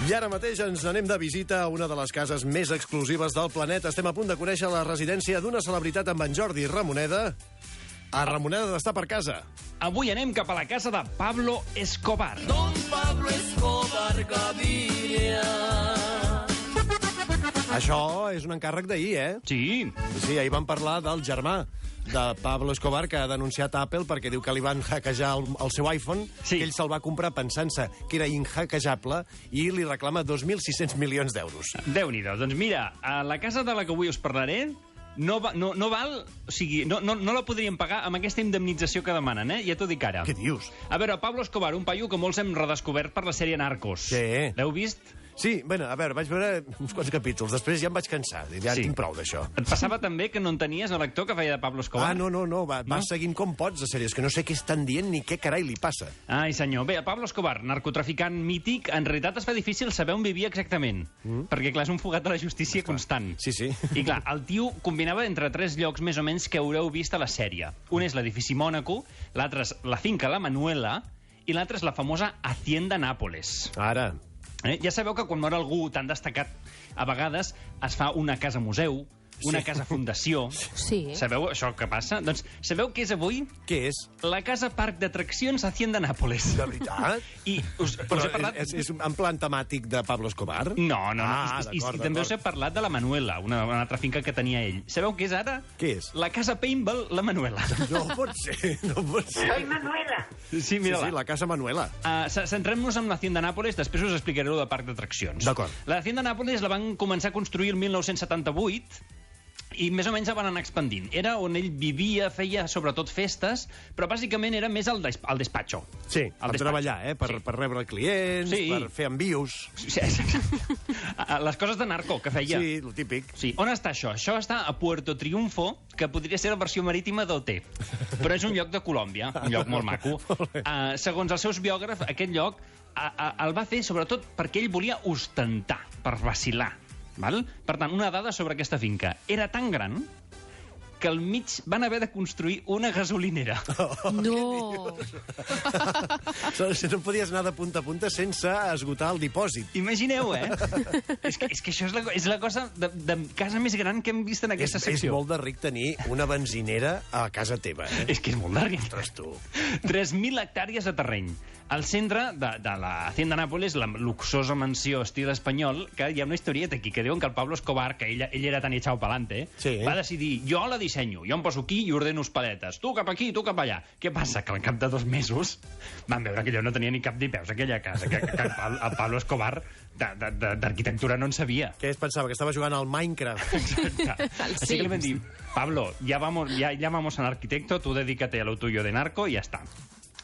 I ara mateix ens anem de visita a una de les cases més exclusives del planeta. Estem a punt de conèixer la residència d'una celebritat amb en Jordi Ramoneda. A Ramoneda d'estar per casa. Avui anem cap a la casa de Pablo Escobar. Don Pablo Escobar Gaviria. Això és un encàrrec d'ahir, eh? Sí. Sí, ahir vam parlar del germà de Pablo Escobar, que ha denunciat Apple perquè diu que li van hackejar el seu iPhone, Sí. que ell se'l va comprar pensant-se que era inhackejable i li reclama 2.600 milions d'euros. Déu-n'hi-do. Doncs mira, a la casa de la que avui us parlaré no val... O sigui, no la podríem pagar amb aquesta indemnització que demanen, eh? Ja t'ho dic ara. Què dius? A veure, Pablo Escobar, un paio que molts hem redescobert per la sèrie Narcos. Sí. L'heu vist? Sí, bueno, a veure, vaig veure uns quants capítols, després ja em vaig cansar, ja Sí. tinc prou d'això. Et passava també que no entenies l'actor que feia de Pablo Escobar? Ah, no, va seguint com pots a sèries, que no sé què estan dient ni què carai li passa. Ai, senyor. Bé, Pablo Escobar, narcotraficant mític, en realitat es fa difícil saber on vivia exactament. Perquè, clar, és un fugat de la justícia constant. Sí. I, clar, el tio combinava entre 3 llocs més o menys que haureu vist a la sèrie. Un és l'edifici Mònaco, l'altre és la finca La Manuela i l'altre és la famosa Hacienda Nápoles. Ara, Ja sabeu que quan mor algú tan destacat, a vegades es fa una casa museu, una casa fundació. Sí. Sabeu això que passa? Doncs sabeu què és avui? què és? La casa parc d'atraccions Hacienda Nápoles. De veritat? I us Però he parlat... és en plan temàtic de Pablo Escobar? No. Ah, I també us he parlat de la Manuela, una altra finca que tenia ell. Sabeu què és ara? Què és? La casa Paintball La Manuela. No pot ser, no pot ser. Soy Manuela. Sí, mira-la. Sí, la Casa Manuela. Centrem-nos en l'Hacienda Nápoles, després us explicaré el de parc d'atraccions. D'acord. L'Hacienda Nápoles la van començar a construir el 1978 i més o menys la van anar expandint. Era on ell vivia, feia sobretot festes, però bàsicament era més el despatxo. Sí, El per despatx. treballar, per rebre clients, Sí. per fer envios. Sí, les coses de narco que feia. Sí, lo típic. Sí. On està això? Això està a Puerto Triunfo, que podria ser la versió marítima d'Ote. Però és un lloc de Colòmbia, un lloc molt maco. Segons els seus biògrafs, aquest lloc el va fer sobretot perquè ell volia ostentar, per vacilar. Val? Per tant, una dada sobre aquesta finca. Era tan gran que al mig van haver de construir una gasolinera. No. No podies anar de punta a punta sense esgotar el dipòsit. Imagineu, és que això és la cosa de casa més gran que hem vist en aquesta És secció. molt de ric tenir una benzinera a casa teva, eh? És que és molt de ric. Ostres, tu. 3.000 hectàrees de terreny. Al centre de la Hacienda Nápoles, la luxosa mansió estil espanyol, que hi ha una historieta aquí, que diuen que el Pablo Escobar, que ell era tan echado pa'lante, Sí. va decidir, jo la dissenyo, jo em poso aquí i ordeno paletes. Tu cap aquí, tu cap allà. Què passa? Que al cap de 2 mesos van veure que allò no tenia ni cap ni peus, aquella casa, que el Pablo Escobar d'arquitectura no en sabia. Què es pensava? Que estava jugant al Minecraft? Así que le van dir, Pablo, ya vamos al arquitecto, tú dedícate a lo tuyo de narco y ya está.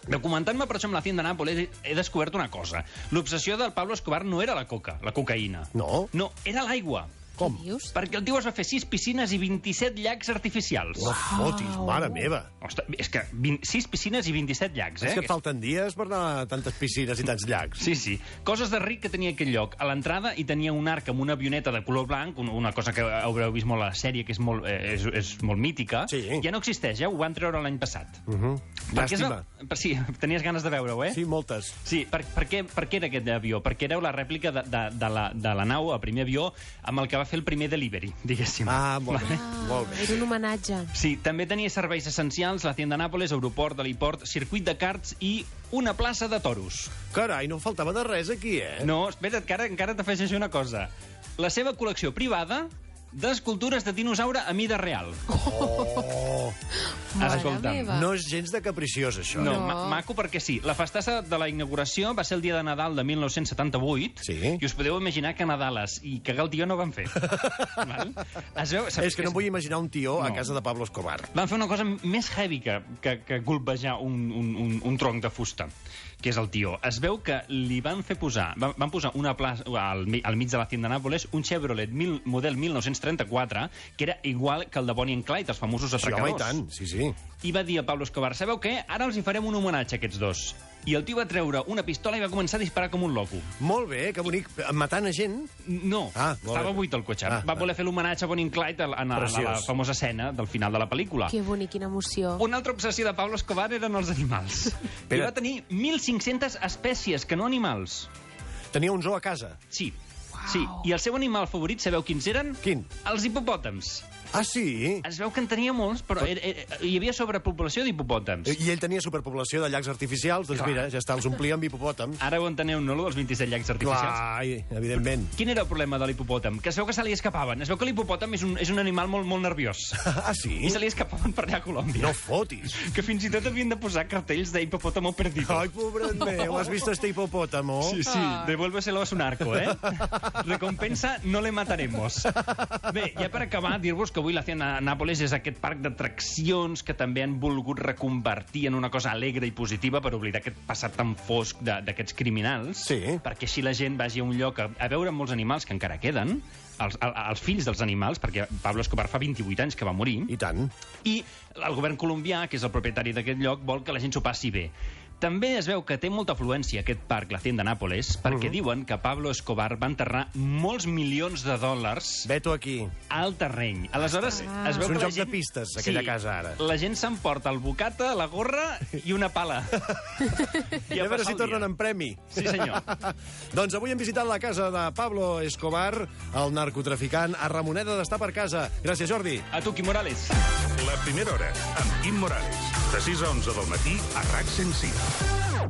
Documentant-me per això amb l'Hacienda Nápoles he descobert una cosa. L'obsessió del Pablo Escobar no era la cocaïna. No? No, era l'aigua. Com? Què dius? Perquè el tio es va fer 6 piscines i 27 llacs artificials. No fotis, mare meva. Ostres, és que 6 piscines i 27 llacs, És que et falten dies per anar a tantes piscines i tants llacs. Sí. Coses de ric que tenia aquell lloc. A l'entrada hi tenia un arc amb una avioneta de color blanc, una cosa que haureu vist molt a la sèrie, que és molt mítica. Sí. Ja no existeix, ho van treure l'any passat. Llàstima. Sí, tenies ganes de veure-ho, eh? Sí, moltes. Sí, per què era aquest avió? Perquè era la rèplica de la nau, el primer avió, amb el que va fer el primer delivery, diguéssim. Ah, molt bé, molt bé. Era un homenatge. Sí, també tenia serveis essencials, l'Hacienda Nápoles, aeroport, heliport, circuit de karts i una plaça de toros. Carai, no em faltava de res aquí, eh? No, espera't, que encara t'afegeixo una cosa. La seva col·lecció privada d'escultures de dinosaure a mida real. Oh, Mare Escolta'm, meva. no és gens de capriciós, això. No, No. maco perquè sí. La festassa de la inauguració va ser el dia de Nadal de 1978. Sí. I us podeu imaginar que Nadales i cagar el tio no van fer. Val? Es veu, És que no em vull imaginar un tió a No. casa de Pablo Escobar. Van fer una cosa més heavy que golpejar un tronc de fusta, que és el tió. Es veu que li van fer posar... Van posar una plaça al mig de l'Hacienda Nápoles, un Chevrolet model 1934, que era igual que el de Bonnie and Clyde, els famosos Sí, home, atracadors. i tant, sí. I va dir a Pablo Escobar, sabeu què? Ara els hi farem un homenatge a aquests dos. I el tio va treure una pistola i va començar a disparar com un loco. Molt bé, que bonic. Matant a gent? No, Ah, molt estava bé. buit el cotxe. Ah, Va voler fer l'homenatge a Bonnie and Clyde a la Preciós. famosa escena del final de la pel·lícula. Que bonic, quina emoció. Una altra obsessió de Pablo Escobar eren els animals. I Espera. va tenir 1.500 espècies, que no animals. Tenia un zoo a casa. Sí. Sí, i el seu animal favorit, sabeu quins eren? Quin? Els hipopòtams. Ah, sí? Es veu que en tenia molts, però hi havia sobrepoblació d'hipopòtams. I ell tenia superpoblació de llacs artificials, doncs mira, ja està, els omplia amb hipopòtams. Ara ho enteneu, no, dels 27 llacs artificials? Clar, evidentment. Quin era el problema de l'hipopòtam? Que es veu que se li escapaven. Es veu que l'hipopòtam és un animal molt, molt nerviós. Ah, sí? I se li escapaven per allà a Colòmbia. No fotis. Que fins i tot havien de posar cartells de hipopótamo perdido. Ai, pobret meu, has vist este hipopótamo? Sí, sí, devuélveselo a su narco, ¿eh? Recompensa, no le mataremos. Bé, ja per acabar, dir-vos que avui la Hacienda Nàpoles és aquest parc d'atraccions que també han volgut reconvertir en una cosa alegre i positiva per oblidar aquest passat tan fosc d'aquests criminals. Sí. Perquè així la gent vagi a un lloc a veure molts animals que encara queden, els fills dels animals, perquè Pablo Escobar fa 28 anys que va morir. I tant. I el govern colombià, que és el propietari d'aquest lloc, vol que la gent s'ho passi bé. També es veu que té molta afluència aquest parc, la Hacienda Nàpoles, perquè diuen que Pablo Escobar va enterrar molts milions de dòlars Veto aquí. al terreny. Aleshores, es veu És un que la joc gent... de pistes, aquella casa, ara. La gent s'emporta el bocata, la gorra i una pala. I a veure si tornen en premi. Sí, senyor. Doncs avui hem visitat la casa de Pablo Escobar, el narcotraficant. A Ramoneda d'estar per casa. Gràcies, Jordi. A tu, Quim Morales. La primera hora, amb Quim Morales. De 6 a 11 del matí a RAC 105.